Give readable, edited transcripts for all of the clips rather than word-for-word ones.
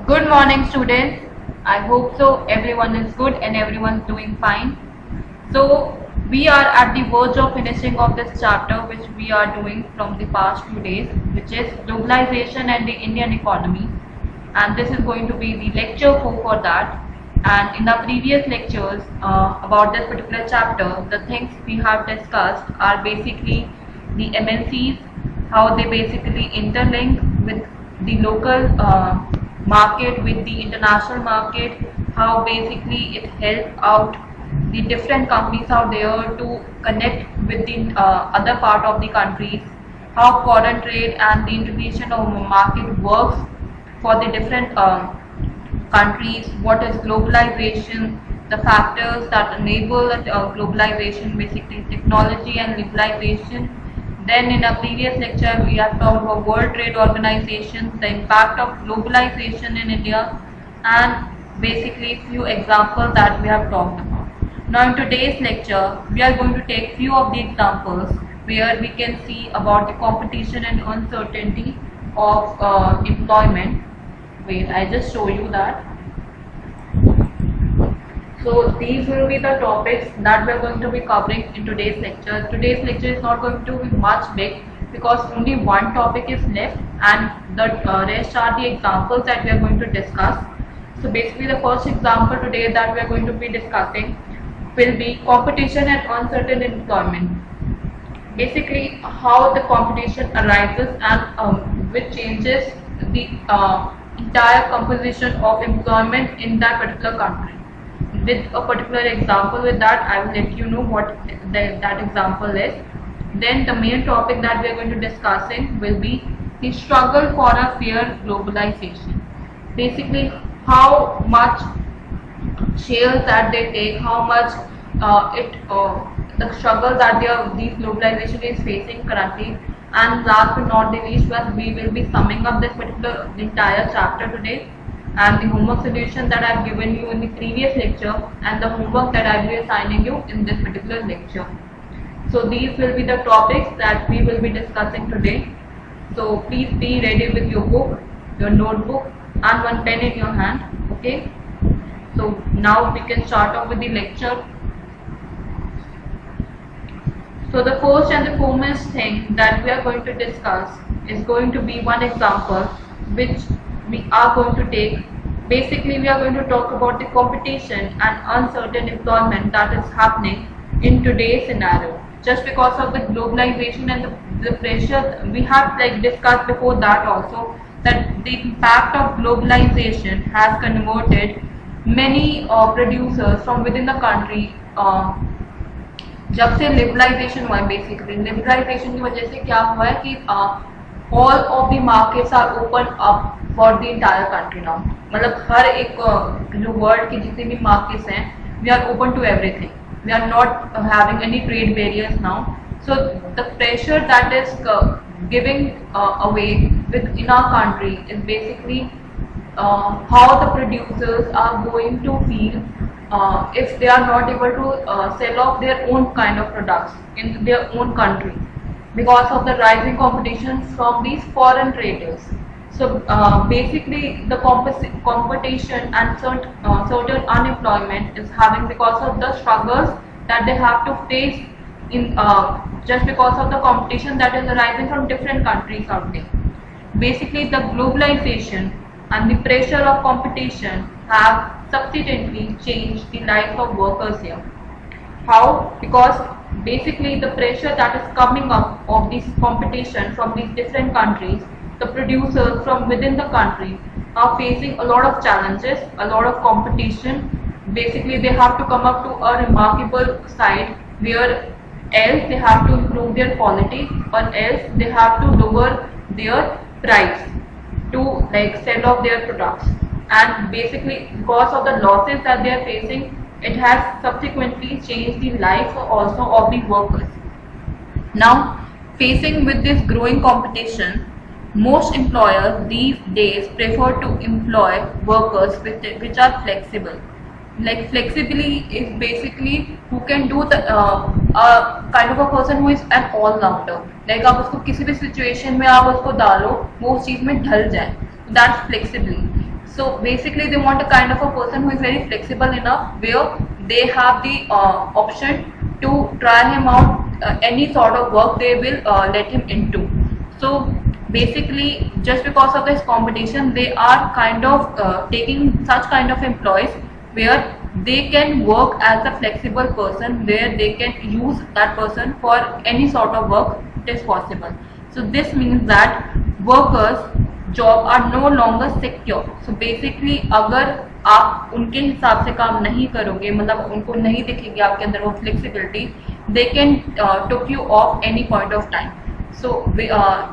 Good morning, students. I hope so. Everyone is good and everyone's doing fine. So, we are at the verge of finishing of this chapter, which we are doing from the past few days, which is globalization and the Indian economy. And this is going to be the lecture 4 for that. And in the previous lectures about this particular chapter, the things we have discussed are basically the MNCs, how they basically interlink with the local market with the international market, how basically it helps out the different companies out there to connect with the other part of the countries, how foreign trade and the integration of market works for the different countries, what is globalization, the factors that enable globalization, basically technology and liberalization. Then in a previous lecture we have talked about World Trade Organization, the impact of globalization in India, and basically few examples that we have talked about. Now in today's lecture we are going to take few of the examples where we can see about the competition and uncertainty of employment. Wait, I just show you that. So these will be the topics that we are going to be covering in today's lecture. Today's lecture is not going to be much big because only one topic is left and the rest are the examples that we are going to discuss. So basically the first example today that we are going to be discussing will be competition and uncertain employment. Basically how the competition arises and which changes the entire composition of employment in that particular country. With a particular example, with that I will let you know what that example is. Then the main topic that we are going to discussing will be the struggle for a fair globalization. Basically how much shares that they take, how much the struggle that these globalization is facing currently. And last but not the least, we will be summing up this particular entire chapter today, and the homework solution that I have given you in the previous lecture and the homework that I will be assigning you in this particular lecture. So these will be the topics that we will be discussing today. So please be ready with your book, your notebook and one pen in your hand. Okay. So now we can start off with the lecture. So the first and the foremost thing that we are going to discuss is going to be one example which we are going to take. Basically we are going to talk about the competition and uncertain employment that is happening in today's scenario, just because of the globalization and the pressure we have discussed before that also, that the impact of globalization has converted many producers from within the country. जब से liberalisation हुआ है, basically liberalisation की वजह से क्या हुआ है कि all of the markets are open up for the entire country now. मतलब हर एक जो वर्ल्ड की जितनी भी मार्केट्स हैं, we are open to everything, we are not having any trade barriers now. So the pressure that is giving away within our country is basically how the producers are going to feel if they are not able to sell off their own kind of products in their own country because of the rising competition from these foreign traders. So basically the competition and certain unemployment is having because of the struggles that they have to face in just because of the competition that is arising from different countries out there. Basically the globalization and the pressure of competition have subsequently changed the life of workers here. How? Because basically the pressure that is coming up of this competition from these different countries, the producers from within the country are facing a lot of challenges, a lot of competition. Basically they have to come up to a remarkable side where else they have to improve their quality or else they have to lower their price to sell off their products. And basically because of the losses that they are facing, it has subsequently changed the life also of the workers. Now facing with this growing competition, most employers these days prefer to employ workers which are flexible. Like flexibly is basically who can do the kind of a person who is an all rounder. Like आप उसको किसी भी situation में आप उसको डालो वो उस चीज में ढल जाए. that flexibly. So basically they want a kind of a person who is very flexible enough, where they have the option to try him out, any sort of work they will let him into. So basically, just because of this competition, they are kind of taking such kind of employees where they can work as a flexible person, where they can use that person for any sort of work it is possible. So this means that workers job are no longer secure. So basically अगर आप उनके हिसाब से काम नहीं करोगे, मतलब उनको नहीं दिखेगी आपके अंदर वो flexibility, they can took you of any point of time. So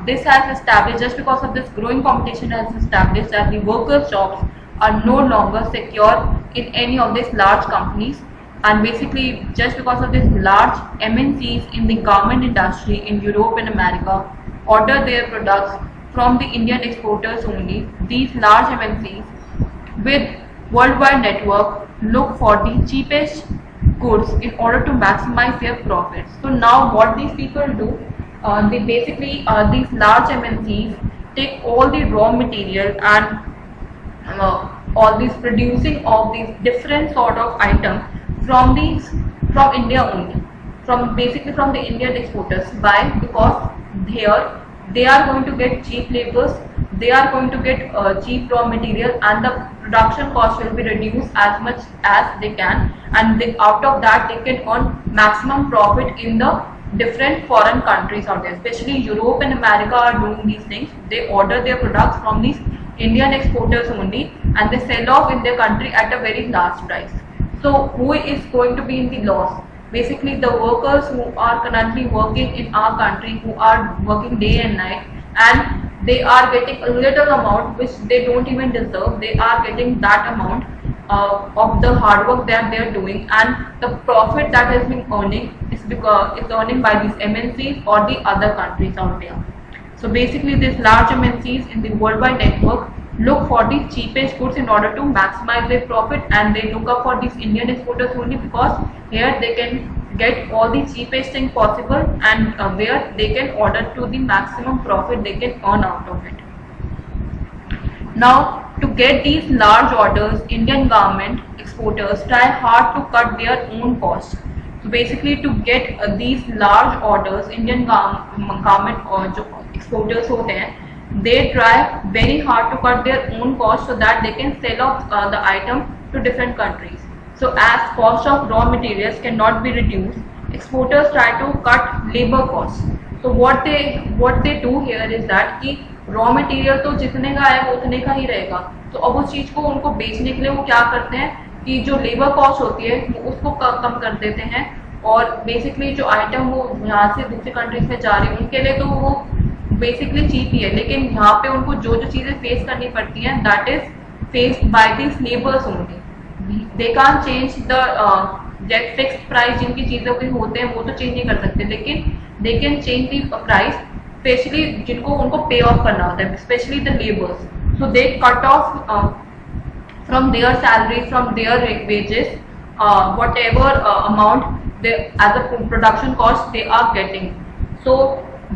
this has established, just because of this growing competition has established that the workers' jobs are no longer secure in any of these large companies. And basically just because of this large MNCs in the garment industry in Europe and America order their products from the Indian exporters only. These large MNCs with worldwide network look for the cheapest goods in order to maximize their profits. So now what these people do, they basically these large MNCs take all the raw material and all these producing of these different sort of items from India only, basically from the Indian exporters. Why? Because here they are going to get cheap labors, they are going to get cheap raw material, and the production cost will be reduced as much as they can, and out of that they can earn maximum profit in the different foreign countries out there. Especially Europe and America are doing these things. They order their products from these Indian exporters only, and they sell off in their country at a very large price. So who is going to be in the loss? Basically the workers who are currently working in our country, who are working day and night, and they are getting a little amount which they don't even deserve. They are getting that amount of the hard work that they are doing, and the profit that has been earning is because it's earning by these MNCs or the other countries out there. So basically these large MNCs in the worldwide network look for the cheapest goods in order to maximize their profit, and they look up for these Indian exporters only because here they can get all the cheapest thing possible, and where they can order to the maximum profit they can earn out of it. Now to get these large orders, Indian garment exporters try hard to cut their own costs. So basically to get these large orders, Indian garment और जो exporters होते हैं, they try very hard to cut their own cost so that they can sell off the item to different countries. So as cost of raw materials cannot be reduced, exporters try to cut labor costs. So what they do here is that कि raw material तो जितने का है वो उतने का ही रहेगा. तो अब उस चीज को उनको बेचने के लिए वो क्या करते हैं कि जो लेबर कॉस्ट होती है वो उसको कम कर देते हैं, और बेसिकली जो आइटम वो यहाँ से दूसरी कंट्रीज में जा रही है उनके लिए तो वो बेसिकली चीप ही है, लेकिन यहाँ पे उनको जो चीजें फेस करनी पड़ती हैं that is faced by this labours only. They can't change the fixed price. जिनकी चीजों के होते हैं वो तो चेंज नहीं कर सकते, लेकिन they can change the price, specially जिनको उनको पे ऑफ करना होता है, specially the labours. So they cut off from their salary, from their wages, whatever amount they as a production cost they are getting. So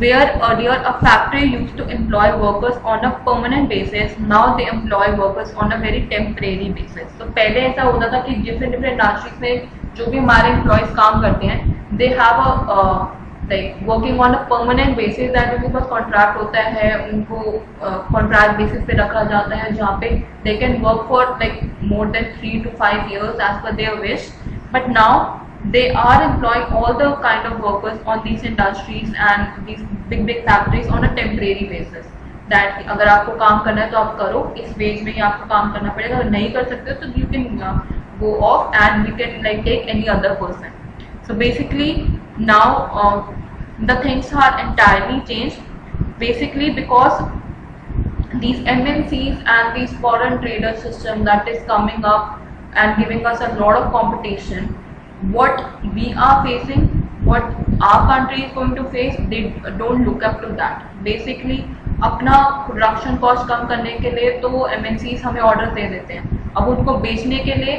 where earlier a factory used to employ workers on a permanent basis, now they employ workers on a very temporary basis. So पहले ऐसा होता था कि different industries में जो भी हमारे employees काम करते हैं, they have a like working on a permanent basis, that उनके पास कॉन्ट्रैक्ट होता है, उनको कॉन्ट्रैक्ट बेसिस पे रखा जाता है जहाँ पे they can work for like more than 3 to 5 years as per their wish. But now they are employing all the kind of workers on these industries and these big factories on a temporary basis. That अगर आपको काम करना है तो आप करो, इस veg में ही आपको काम करना पड़ेगा. अगर नहीं कर सकते तो you can go off and you can like take any other person. So basically now the things are entirely changed, basically because these MNCs and these foreign trader system that is coming up and giving us a lot of competition. What we are facing, what our country is going to face, they don't look up to that. Basically अपना production cost कम करने के लिए तो MNCs हमें order दे देते हैं, अब उनको बेचने के लिए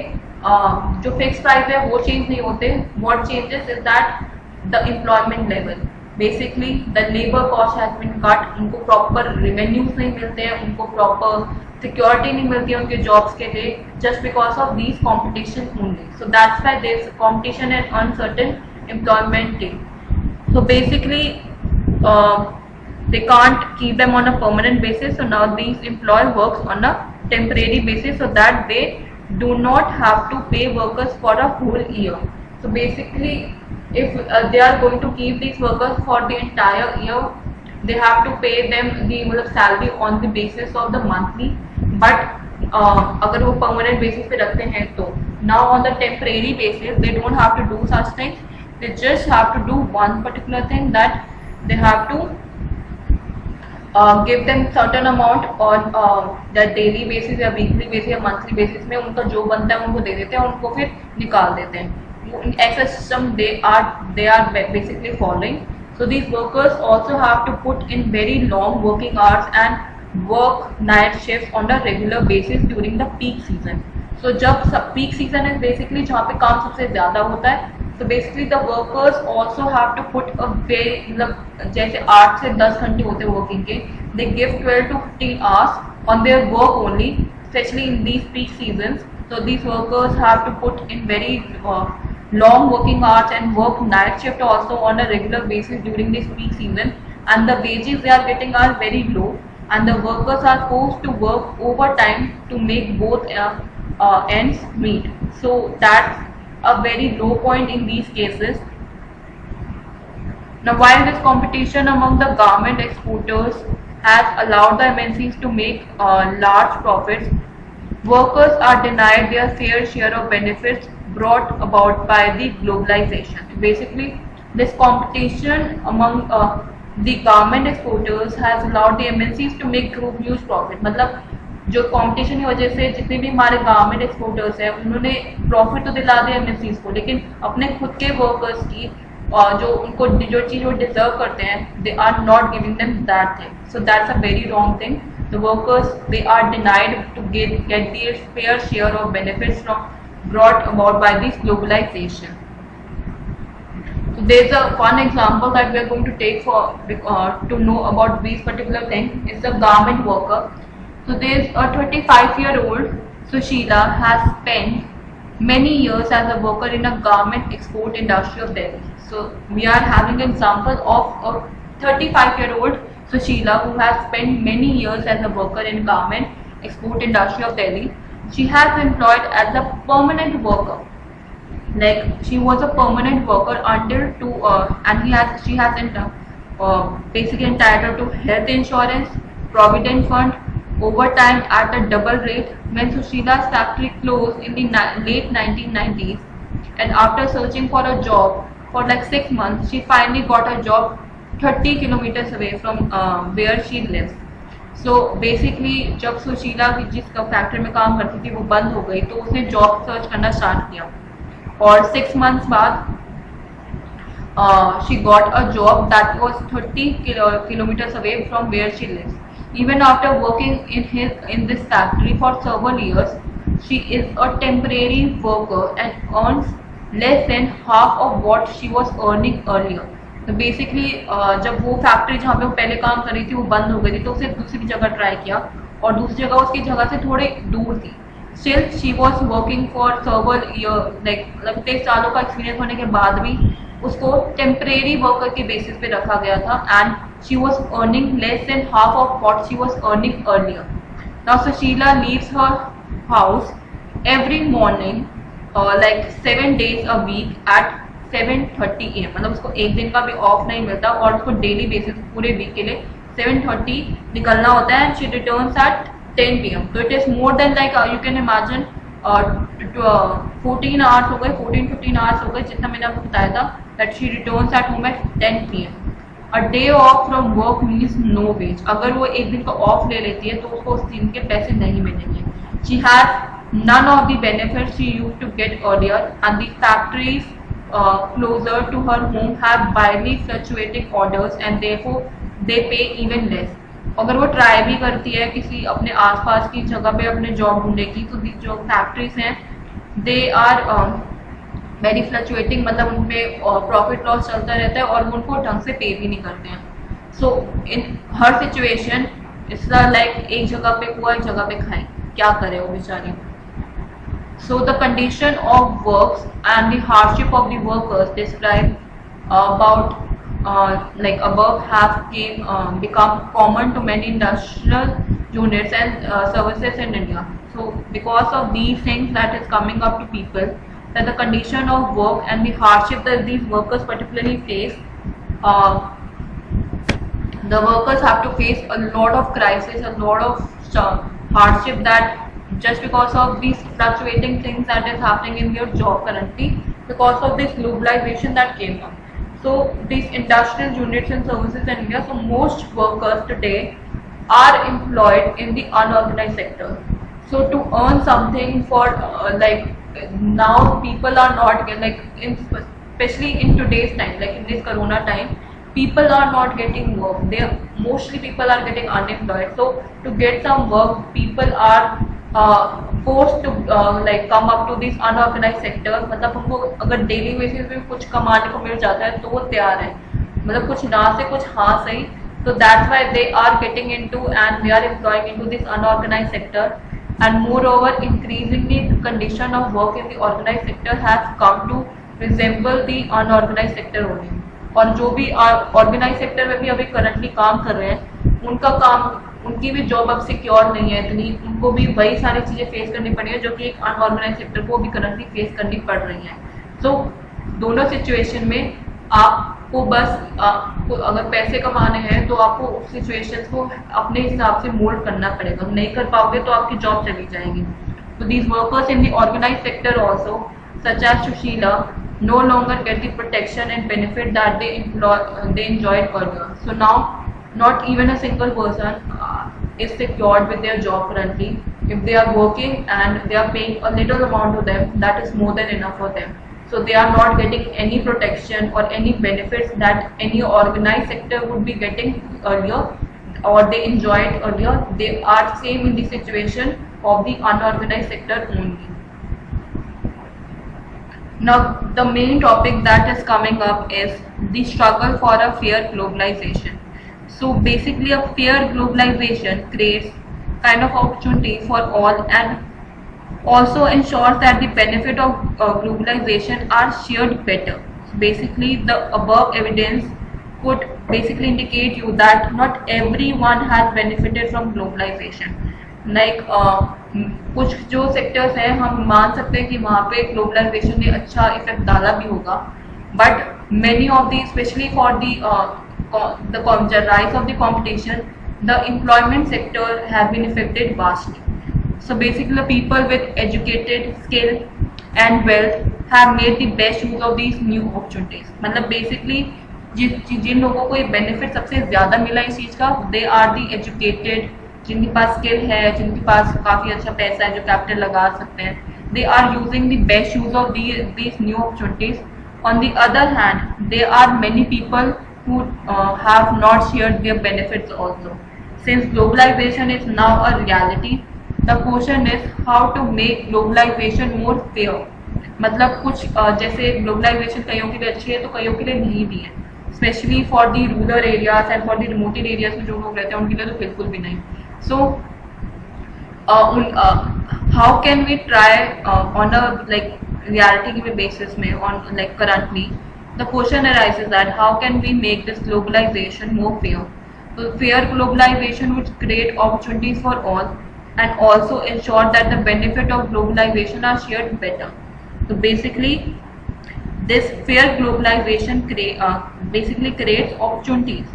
जो फिक्स प्राइस है वो चेंज नहीं होते. What changes is that the employment level, basically the labour cost has been cut. उनको प्रॉपर रेवेन्यूज नहीं मिलते हैं, उनको प्रॉपर सिक्योरिटी नहीं मिलती है उनके जॉब्स के लिए, just because of these competition only. So that's why there is competition and uncertain employment day. So basically, they can't keep them on a permanent basis. So now these employer works on a temporary basis so that they do not have to pay workers for a whole year. So basically, if they are going to keep these workers for the entire year, they have to pay them the salary on the basis of the monthly. But अगर वो permanent basis पे रखते हैं तो now on the temporary basis they don't have to do such things. They just have to do one particular thing, that they have to give them certain amount on the daily basis या weekly basis या monthly basis में उनका जो बनता है उनको दे देते हैं और उनको फिर निकाल देते हैं. ऐसा system they are basically following. So these workers also have to put in very long working hours and work night shifts on a regular basis during the peak season. So जब peak season is basically जहाँ पे काम सबसे ज़्यादा होता है. So basically the workers also have to put a very मतलब जैसे 8 से 10 घंटे होते हैं working के, they give 12 to 15 hours on their work only, especially in these peak seasons. So these workers have to put in very long working hours and work night shift also on a regular basis during this peak season, and the wages they are getting are very low, and the workers are forced to work overtime to make both ends meet. So that's a very low point in these cases. Now while this competition among the garment exporters has allowed the MNCs to make large profits, workers are denied their fair share of benefits brought about by the globalization. Basically this competition among the garment exporters has allowed the MNCs to make huge profit. मतलब जो competition की वजह से जितने भी हमारे garment exporters हैं उन्होंने प्रॉफिट तो दिला दिया एमएनसीज को, लेकिन अपने खुद के वर्कर्स की जो उनको जो चीज़ वो डिजर्व करते हैं they are not giving them that thing. So that's a very wrong thing. The workers they are denied to get their fair share of benefits from brought about by this globalisation. So there is a one example that we are going to take for to know about this particular thing. It's a garment worker. So there is a 35-year-old Sushila has spent many years as a worker in a garment export industry of Delhi. So we are having an example of a 35-year-old Sushila who has spent many years as a worker in garment export industry of Delhi. She has employed as a permanent worker. Like she was a permanent worker until and she has basically entitled to health insurance, provident fund, overtime at a double rate. When Sushila's factory closed in the late 1990s, and after searching for a job for like 6 months, she finally got a job 30 kilometers away from where she lives. So basically जब सुशीला जिस factory में काम करती थी वो बंद हो गई तो उसने जॉब सर्च करना स्टार्ट किया और 6 months बाद she got a job that was 30 kilometers away from where she lives. Even after working in this factory for several years, she is a temporary worker and earns less than half of what she was earning earlier. तो basically जब वो factory जहाँ पे वो पहले काम कर रही थी वो बंद हो गई थी तो उसे दूसरी जगह ट्राई किया और दूसरी जगह उसकी जगह से थोड़े दूर थी. Still she was working for server year, like 23 सालों का एक्सपीरियंस होने के बाद भी उसको टेम्परेरी वर्कर के बेसिस पे रखा गया था and she was earning less than half of what she was earning earlier. Now Sushila leaves her house every morning like 7 days a week at 7:30 AM. मतलब उसको एक दिन का भी ऑफ नहीं मिलता और उसको डेली बेसिस पूरे वीक के लिए 7:30 निकलना होता है. She returns at 10 PM. तो it is more than like you can imagine 14 hours हो गए, 14-15 आवर्स हो गए जितना मैंने आपको बताया था. That she returns at home at 10 PM. A day off from work means no wage. अगर वो एक दिन का ऑफ ले लेती है तो उसको उस दिन के पैसे नहीं मिलेंगे. She has none of the benefits she used to get earlier, and the factories closer to her home have wildly fluctuating orders and therefore they pay even less. अगर वो ट्राई भी करती है किसी अपने आसपास की जगह पे अपने जॉब ढूंढने की तो जो फैक्ट्रीज हैं दे आर वेरी फ्लक्चुएटिंग, मतलब उनमें प्रॉफिट लॉस चलता रहता है और वो उनको ढंग से पे भी नहीं करते हैं. सो इन हर सिचुएशन इस तरह लाइक एक जगह पे कुआ एक जगह पे खाए, क्या करे वो बेचारे. So the condition of works and the hardship of the workers described about like above have become common to many industrial units and services in India. So because of these things that is coming up to people, that the condition of work and the hardship that these workers particularly face, uh, the workers have to face a lot of crisis, a lot of hardship, that just because of these fluctuating things that is happening in your job currently, because of this globalization that came up. So these industrial units and services in India, so most workers today are employed in the unorganized sector. So to earn something for like now people are not like especially in today's time, like in this corona time, people are not getting work. They mostly people are getting unemployed. So to get some work, people are forced to like come up to this unorganized sector. मतलब उनको अगर daily basis पे कुछ कमाने को मिल जाता है तो वो तैयार है, मतलब कुछ ना से कुछ हाँ सही. So that's why they are getting into and they are employing into this unorganized sector. And moreover, increasingly the condition of work in the organized sector has come to resemble the unorganized sector only. और जो भी organise sector में भी अभी currently काम कर रहे हैं, उनका काम, उनकी भी जॉब अब सिक्योर नहीं है इतनी, उनको भी वही सारी चीजें फेस करनी पड़ी है जो कि एक अनऑर्गेनाइज सेक्टर को भी करंटली फेस करनी पड़ रही है. सो दोनों सिचुएशन में आपको बस आपको अगर पैसे कमाने हैं तो आपको उस सिचुएशन को अपने हिसाब से मोल्ड करना पड़ेगा. नहीं कर पाओगे तो आपकी जॉब चली जाएगी. तो these workers in the organise sector also such as Sushila no longer get the protection and benefit that they enjoyed earlier. So now not even a single person is secured with their job currently. If they are working and they are paying a little amount to them, that is more than enough for them. So they are not getting any protection or any benefits that any organized sector would be getting earlier or they enjoyed earlier. They are same in the situation of the unorganized sector only. Now the main topic that is coming up is the struggle for a fair globalization. So basically a fair globalization creates kind of opportunity for all and also ensures that the benefit of globalization are shared better. So basically the above evidence could basically indicate you that not everyone has benefited from globalization. Like कुछ जो sectors हैं हम मान सकते हैं कि वहाँ पे ग्लोबलाइजेशन ने अच्छा इफेक्ट डाला भी होगा, but many of the specially for the rise of the competition the employment sector have been affected vastly. So basically the people with educated, skill and wealth have made the best use of these new opportunities. मतलब basically जिन लोगों को ये benefit सबसे ज़्यादा मिला इस चीज़ का, they are the educated, जिनके पास स्किल है, जिनके पास काफ़ी अच्छा पैसा है, जो कैपिटल लगा सकते हैं. They are using the best use of these new opportunities. On the other hand they are many people who have not shared their benefits also. Since globalization is now a reality, the question is how to make globalization more fair. मतलब कुछ जैसे globalisation कईयों के लिए अच्छी है तो कईयों के लिए नहीं भी है, specially for the rural areas and for the remoted areas में जो लोग रहते हैं उनके लिए तो बिल्कुल भी नहीं. So how can we try on a like reality के बेसिस में on like currently the question arises that how can we make this globalization more fair. So fair globalization would create opportunities for all and also ensure that the benefit of globalization are shared better. So basically this fair globalization basically creates opportunities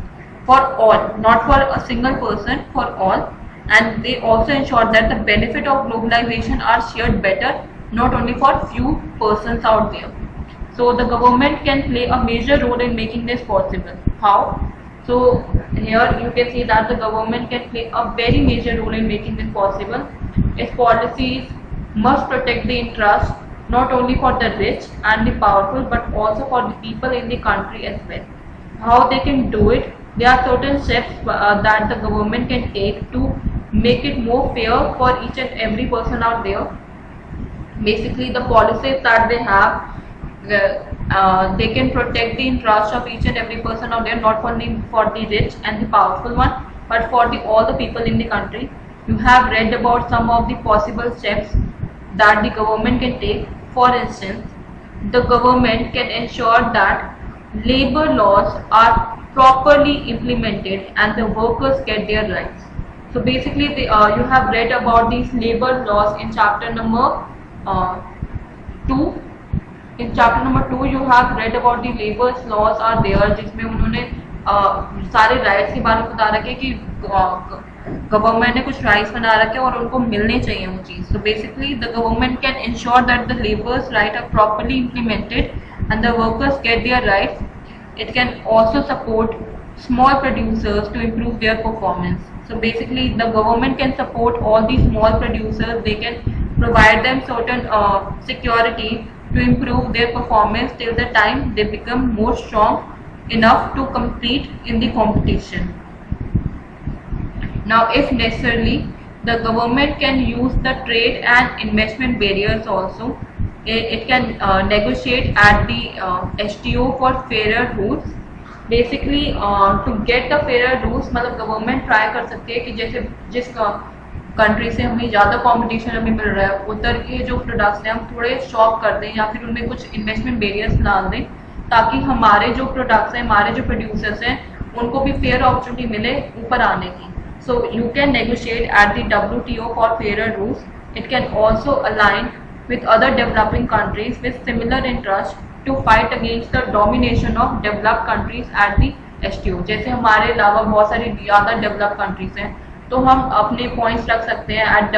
for all, not for a single person, for all, and they also ensure that the benefit of globalization are shared better, not only for few persons out there. So the government can play a major role in making this possible. How? So here you can see that the government can play a very major role in making this possible. Its policies must protect the interest not only for the rich and the powerful but also for the people in the country as well. How they can do it? There are certain steps that the government can take to make it more fair for each and every person out there. Basically the policies that they have, they can protect the interest of each and every person out there, not only for the rich and the powerful one, but for all the people in the country. You have read about some of the possible steps that the government can take. For instance, the government can ensure that labor laws are properly implemented and the workers get their rights. So basically, you have read about these labor laws in chapter number 2. In chapter number 2 you have read about the labor laws are there, जिसमें उन्होंने सारे rights के बारे में बता रखे कि government ने कुछ राइट्स बना रखे और उनको मिलने चाहिए वो चीज़. So basically the government can ensure that the labor's rights are properly implemented and the workers get their rights. It can also support small producers to improve their performance. So basically the government can support all these small producers. They can provide them certain security to improve their performance till the time they become more strong enough to compete in the competition. Now if necessarily, the government can use the trade and investment barriers also. It can negotiate at the STO for fairer rules. Basically to get the fairer rules, मतलब government try कर सकती है कि जैसे जिस country से हमें ज़्यादा कंपटीशन हमें मिल रहा है उधर के जो प्रोडक्ट्स हैं हम थोड़े शॉप कर दें या फिर उनमें कुछ इन्वेस्टमेंट बैरियर्स डाल दें ताकि हमारे जो प्रोडक्ट्स हैं, हमारे जो प्रोड्यूसर्स हैं, उनको भी फेयर अपॉर्चुनिटी मिले ऊपर आने की. So you can negotiate at the WTO for fairer rules. It can also align with other developing countries with similar interests to fight against the domination of developed countries at the STO. जैसे हमारे अलावा बहुत सारी ज़्यादा develop countries हैं तो हम अपने पॉइंट्स रख सकते हैं at the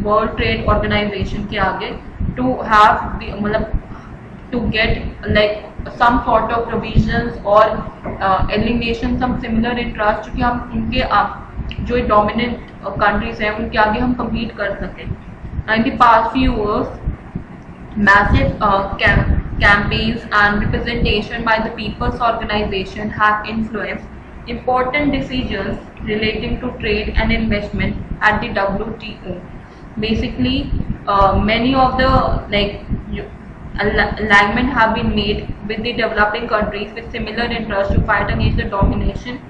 World Trade Organization के आगे टू हैव मतलब to get like some sort of provisions or elimination some similar interest क्योंकि हम उनके जो dominant countries हैं उनके आगे हम compete कर सकें. In the past few years, massive campaigns and representation by the people's organization have influenced important decisions relating to trade and investment at the WTO. Basically, many of the alignment have been made with the developing countries with similar interests to fight against the domination.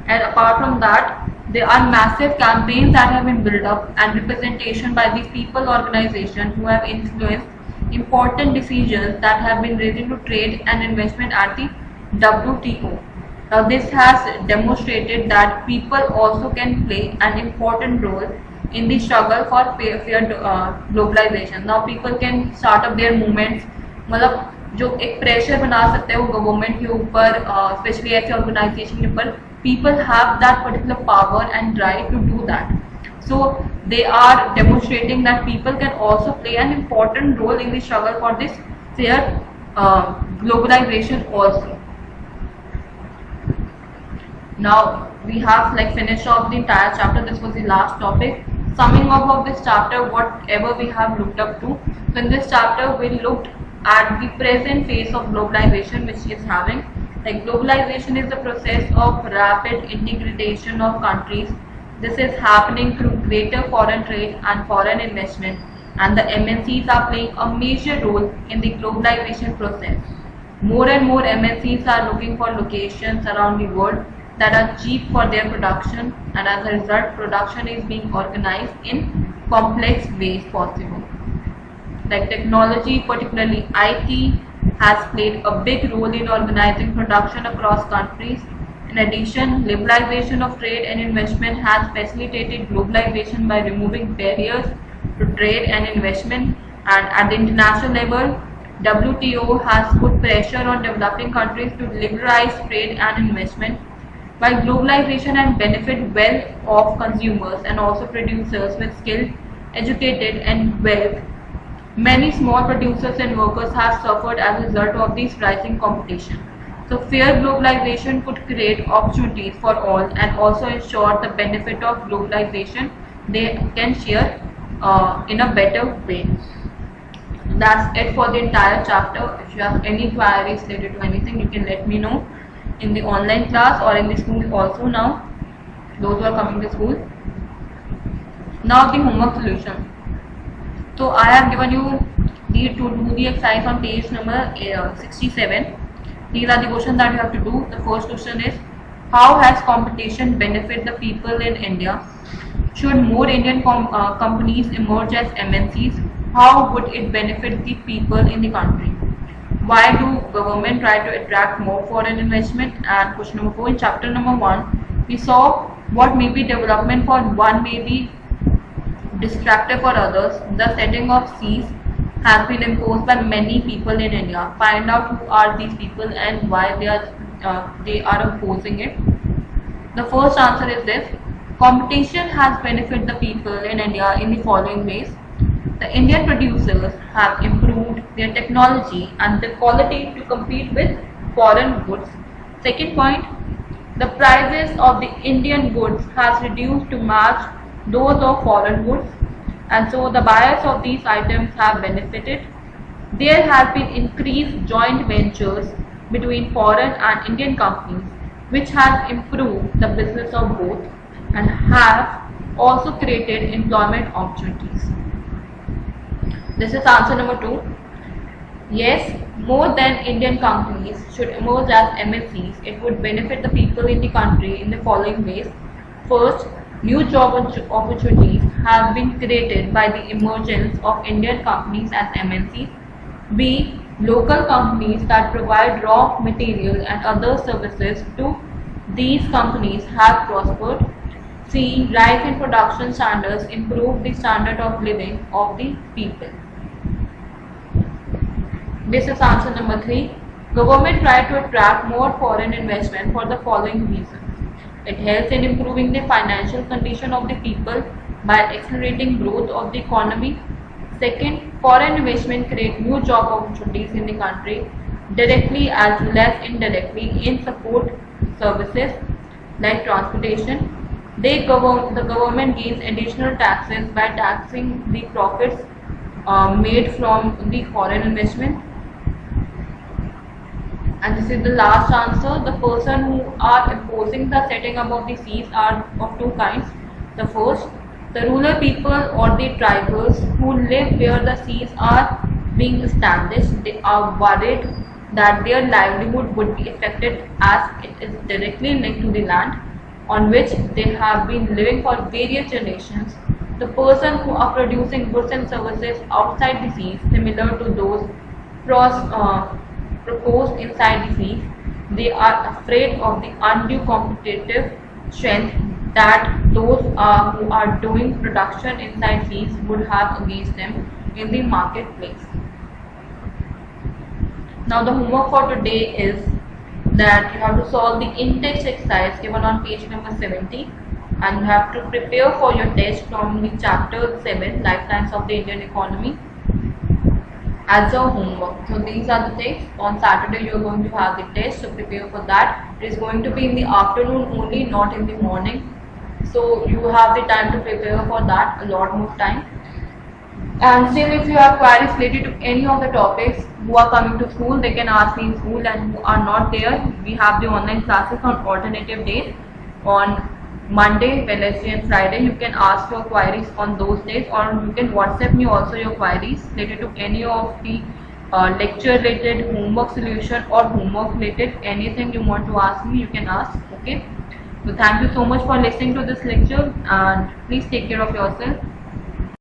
And apart from that, there are massive campaigns that have been built up and representation by these people organizations who have influenced important decisions that have been related to trade and investment at the WTO. Now this has demonstrated that people also can play an important role in the struggle for fair globalization. Now people can start up their movements, मतलब जो एक pressure बना सकते हैं वो government के ऊपर, specially ऐसे ऑर्गेनाइजेशन के ऊपर. People have that particular power and right to do that. So they are demonstrating that people can also play an important role in the struggle for this fair globalization also. Now we have finished off the entire chapter. This was the last topic. Summing up of this chapter, whatever we have looked up to. So in this chapter we looked at the present phase of globalization which is having. Globalization is the process of rapid integration of countries. This is happening through greater foreign trade and foreign investment, and the MNCs are playing a major role in the globalization process. More and more MNCs are looking for locations around the world that are cheap for their production, and as a result production is being organized in complex ways possible. Technology, particularly IT, has played a big role in organizing production across countries. In addition, liberalization of trade and investment has facilitated globalization by removing barriers to trade and investment, and at the international level, WTO has put pressure on developing countries to liberalize trade and investment. While globalization and benefit well-off consumers and also producers with skilled, educated and wealth, many small producers and workers have suffered as a result of this rising competition. So fair globalization could create opportunities for all and also ensure the benefit of globalization they can share in a better way. That's it for the entire chapter. If you have any queries related to anything, you can let me know in the online class or in the school also now, those who are coming to school. Now the homework solution. So I have given you to do the exercise on page number 67. These are the questions that you have to do. The first question is, How has competition benefit the people in India? Should more Indian companies emerge as MNCs? How would it benefit the people in the country? Why do government try to attract more foreign investment? And question number 4 in chapter number 1, we saw what may be development for one may be distracted for others. The setting of Cs has been imposed by many people in India. Find out who are these people and why they are opposing it. The first answer is this: competition has benefited the people in India in the following ways. The Indian producers have improved their technology and the quality to compete with foreign goods. Second point, the prices of the Indian goods has reduced to match those of foreign goods, and so the buyers of these items have benefited. There have been increased joint ventures between foreign and Indian companies, which has improved the business of both and have also created employment opportunities. This is answer number 2. Yes, more than Indian companies should emerge as MNCs. It would benefit the people in the country in the following ways. First, new job opportunities have been created by the emergence of Indian companies as MNCs. B. Local companies that provide raw material and other services to these companies have prospered. C. Rise in production standards improve the standard of living of the people. This is answer number 3. Government try to attract more foreign investment for the following reasons. It helps in improving the financial condition of the people by accelerating growth of the economy. Second, foreign investment create new job opportunities in the country directly as well as indirectly in support services like transportation. The government gains additional taxes by taxing the profits made from the foreign investment. And this is the last answer. The person who are opposing the setting up of the Cs are of two kinds. The first, the rural people or the tribals who live where the Cs are being established. They are worried that their livelihood would be affected as it is directly linked to the land on which they have been living for various generations. The person who are producing goods and services outside the Cs, similar to those proposed inside the Cs, they are afraid of the undue competitive strength that those who are doing production inside Cs would have against them in the marketplace. Now the homework for today is that you have to solve the in-text exercise given on page number 70, and you have to prepare for your test from the chapter 7, Lifetimes of the Indian Economy, as a homework. So these are the things. On Saturday you are going to have the test, so prepare for that. It is going to be in the afternoon only, not in the morning. So you have the time to prepare for that, a lot more time. And still, if you have queries related to any of the topics, who are coming to school, they can ask me in school, and who are not there, we have the online classes on alternative days. On Monday, Wednesday and Friday, you can ask your queries on those days, or you can WhatsApp me also your queries related to any of the lecture related, homework solution or homework related, anything you want to ask me, you can ask. Okay. So thank you so much for listening to this lecture, and please take care of yourself.